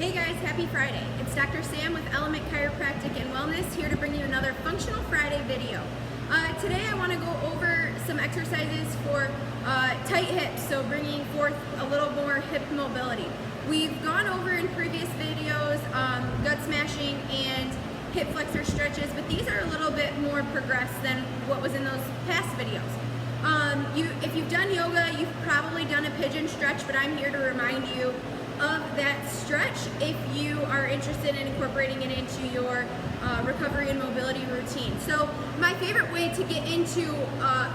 Hey guys, happy Friday. It's Dr. Sam with Element Chiropractic and Wellness here to bring you another Functional Friday video. Today I want to go over some exercises for tight hips, so bringing forth a little more hip mobility. We've gone over in previous videos gut smashing and hip flexor stretches, but these are a little bit more progressed than what was in those past videos. If you've done yoga, you've probably done a pigeon stretch, but I'm here to remind you of that stretch if you are interested in incorporating it into your recovery and mobility routine. So my favorite way to get into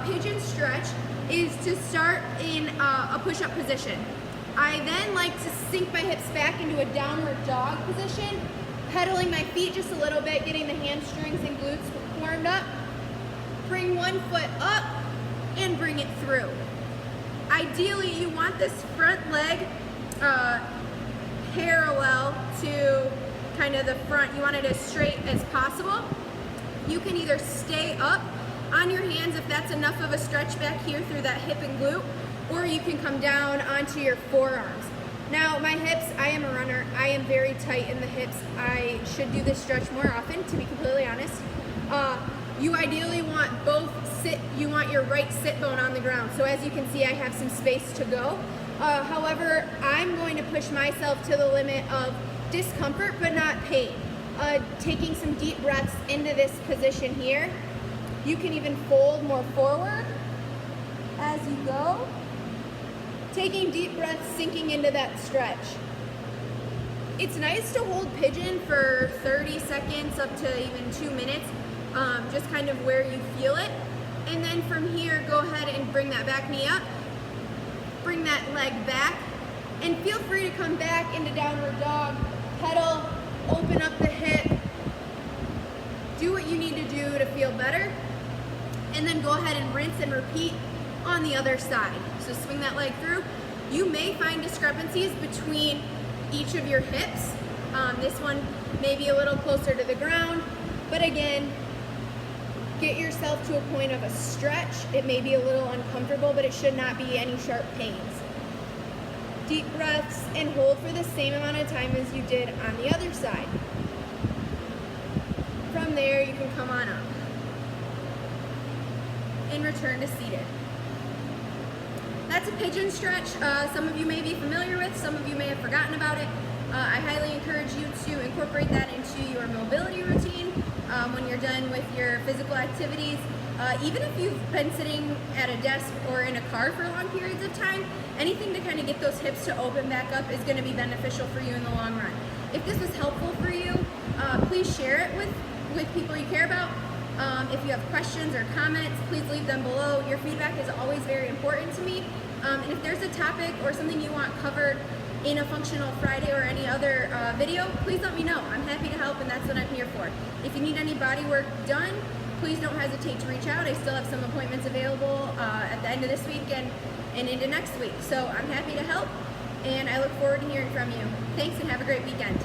pigeon stretch is to start in a push-up position. I then like to sink my hips back into a downward dog position, pedaling my feet just a little bit, getting the hamstrings and glutes warmed up. Bring one foot up and bring it through. Ideally, you want this front leg parallel to kind of the front. You want it as straight as possible. You can either stay up on your hands if that's enough of a stretch back here through that hip and glute, or you can come down onto your forearms. Now my hips, I am a runner, I am very tight in the hips. I should do this stretch more often, to be completely honest. You ideally want you want your right sit bone on the ground. So as you can see, I have some space to go. However, I'm going to push myself to the limit of discomfort, but not pain. Taking some deep breaths into this position here. You can even fold more forward as you go. Taking deep breaths, sinking into that stretch. It's nice to hold pigeon for 30 seconds up to even 2 minutes, just kind of where you feel it. And then from here, go ahead and bring that back knee up. Bring that leg back, and feel free to come back into downward dog, pedal, open up the hip, do what you need to do to feel better, and then go ahead and rinse and repeat on the other side. So swing that leg through. You may find discrepancies between each of your hips. This one may be a little closer to the ground, but again, get yourself to a point of a stretch. It may be a little uncomfortable, but it should not be any sharp pains. Deep breaths and hold for the same amount of time as you did on the other side. From there, you can come on up and return to seated. That's a pigeon stretch. Some of you may be familiar with, some of you may have forgotten about it. I highly encourage you to incorporate that into your mobility routine when you're done with your physical activities. Even if you've been sitting at a desk or in a car for long periods of time, anything to kind of get those hips to open back up is going to be beneficial for you in the long run. If this was helpful for you, please share it with people you care about. If you have questions or comments, please leave them below. Your feedback is always very important to me. And if there's a topic or something you want covered in a Functional Friday or any other video, please let me know. I'm happy to help, and that's what I'm here for. If you need any body work done, please don't hesitate to reach out. I still have some appointments available at the end of this week and into next week. So I'm happy to help, and I look forward to hearing from you. Thanks, and have a great weekend.